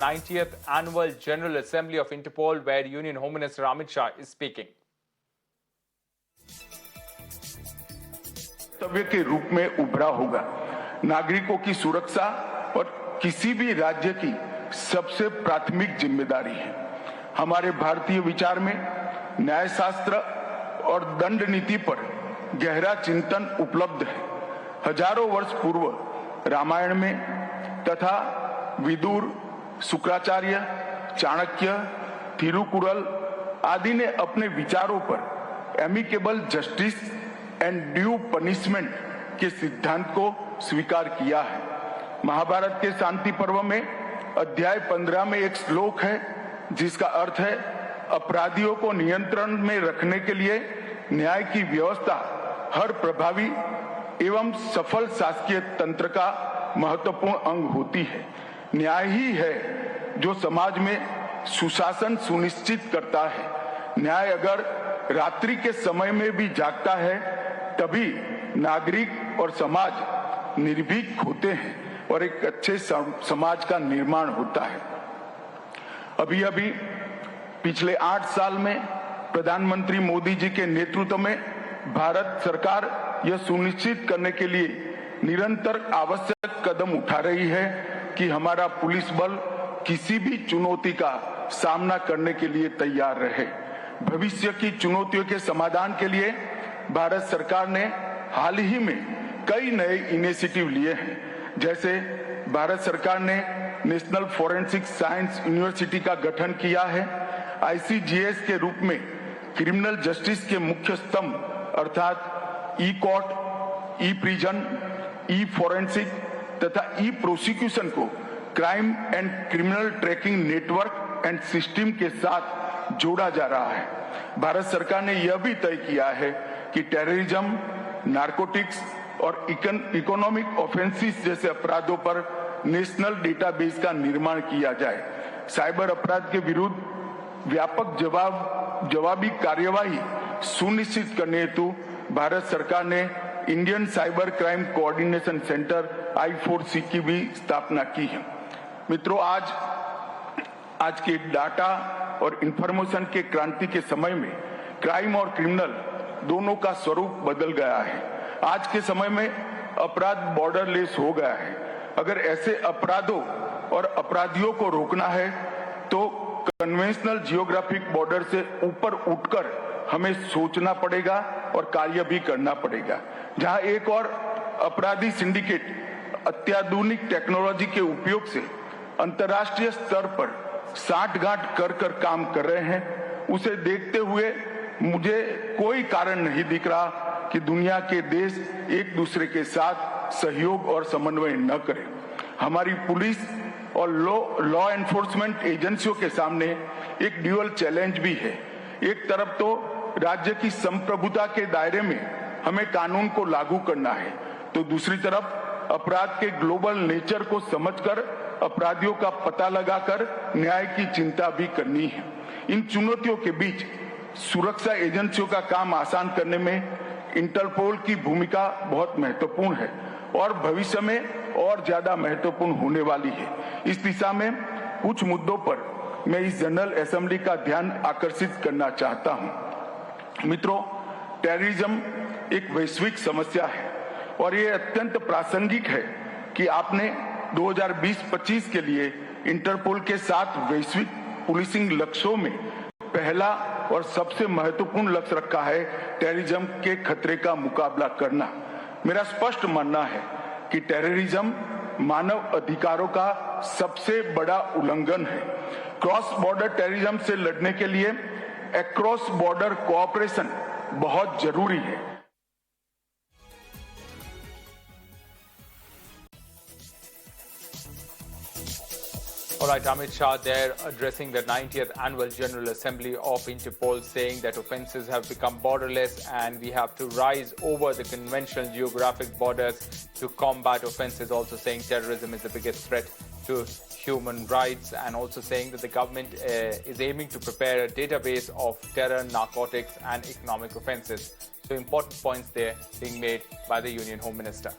90th Annual General Assembly of Interpol, where Union Home Minister Amit Shah is speaking. कर्तव्य के रूप में उभरा होगा। नागरिकों की सुरक्षा और किसी भी राज्य की सबसे प्राथमिक जिम्मेदारी है। हमारे भारतीय विचार में न्यायशास्त्र और दंड नीति पर गहरा चिंतन उपलब्ध है। हजारों वर्ष पूर्व रामायण में तथा विदुर, शुक्राचार्य, चाणक्य, थिरुकुरल आदि ने अपने विचारों पर amicable justice and due punishment के सिद्धांत को स्वीकार किया है। महाभारत के शांति पर्व में अध्याय 15 में एक श्लोक है जिसका अर्थ है, अपराधियों को नियंत्रण में रखने के लिए न्याय की व्यवस्था हर प्रभावी एवं सफल शासकीय तंत्र का महत्वपूर्ण अंग होती है। न्याय ही है जो समाज में सुशासन सुनिश्चित करता है। न्याय अगर रात्रि के समय में भी जागता है तभी नागरिक और समाज निर्भीक होते हैं और एक अच्छे समाज का निर्माण होता है। अभी अभी पिछले 8 साल में प्रधानमंत्री मोदी जी के नेतृत्व में भारत सरकार यह सुनिश्चित करने के लिए निरंतर आवश्यक कदम उठा रही है कि हमारा पुलिस बल किसी भी चुनौती का सामना करने के लिए तैयार रहे। भविष्य की चुनौतियों के समाधान के लिए भारत सरकार ने हाल ही में कई नए इनिशिएटिव लिए हैं। जैसे भारत सरकार ने नेशनल फॉरेंसिक साइंस यूनिवर्सिटी का गठन किया है। ICGS के रूप में क्रिमिनल जस्टिस के मुख्य स्तंभ अर्थात ई कोर्ट, ई प्रिजन, ई फॉरेंसिक तथा ई प्रोसिक्यूशन को crime and criminal tracking network and system के साथ जोड़ा जा रहा है। भारत सरकार ने यह भी तय किया है कि टेररिज्म, नारकोटिक्स और इकोनॉमिक ऑफेंसेस जैसे अपराधों पर नेशनल डेटाबेस का निर्माण किया जाए। साइबर अपराध के विरुद्ध व्यापक जवाबी कार्यवाही सुनिश्चित करने हेतु भारत सरकार ने Indian cyber crime coordination centre I4C की भी स्थापना की है। मित्रों, आज के डाटा और इंफॉर्मेशन के क्रांति के समय में क्राइम और क्रिमिनल दोनों का स्वरूप बदल गया है। आज के समय में अपराध बॉर्डरलेस हो गया है। अगर ऐसे अपराधों और अपराधियों को रोकना है तो कन्वेंशनल जियोग्राफिक बॉर्डर से ऊपर उठकर हमें सोचना पड़ेगा और कार्य भी करना पड़ेगा। जहां एक और अपराधी सिंडिकेट अत्याधुनिक टेक्नोलॉजी के उपयोग से अंतर्राष्ट्रीय स्तर पर साठगांठ कर काम कर रहे हैं, उसे देखते हुए मुझे कोई कारण नहीं दिख रहा कि दुनिया के देश एक दूसरे के साथ सहयोग और समन्वय न करें। हमारी पुलिस और लॉ एनफोर्समेंट एजेंसियों के सामने एक ड्यूअल चैलेंज भी है। एक तरफ तो राज्य की संप्रभुता के दायरे में हमें कानून को लागू करना है, तो दूसरी तरफ अपराध के ग्लोबल नेचर को समझकर अपराधियों का पता लगाकर न्याय की चिंता भी करनी है। इन चुनौतियों के बीच सुरक्षा एजेंसियों का काम आसान करने में इंटरपोल की भूमिका बहुत महत्वपूर्ण है और भविष्य में और ज्यादा महत्वपूर्ण होने वाली है। इस दिशा में कुछ मुद्दों पर मैं इस जनरल असेंबली का ध्यान आकर्षित करना चाहता हूं। मित्रों, टेररिज्म एक वैश्विक समस्या है और ये अत्यंत प्रासंगिक है कि आपने 2020-25 के लिए इंटरपोल के 7 वैश्विक पुलिसिंग लक्ष्यों में पहला और सबसे महत्वपूर्ण लक्ष्य रखा है टेररिज्म के खतरे का मुकाबला करना। मेरा स्पष्ट मानना है कि टेररिज्म मानव अधिकारों का सबसे बड़ा उल्लंघन है। क्रॉस बॉर्डर टेररिज्म से लड़ने के लिए अक्रॉस बॉर्डर कोऑपरेशन बहुत जरूरी है। All right, Amit Shah there addressing the 90th Annual General Assembly of Interpol, saying that offences have become borderless and we have to rise over the conventional geographic borders to combat offences, also saying terrorism is the biggest threat to human rights, and also saying that the government is aiming to prepare a database of terror, narcotics and economic offences. So important points there being made by the Union Home Minister.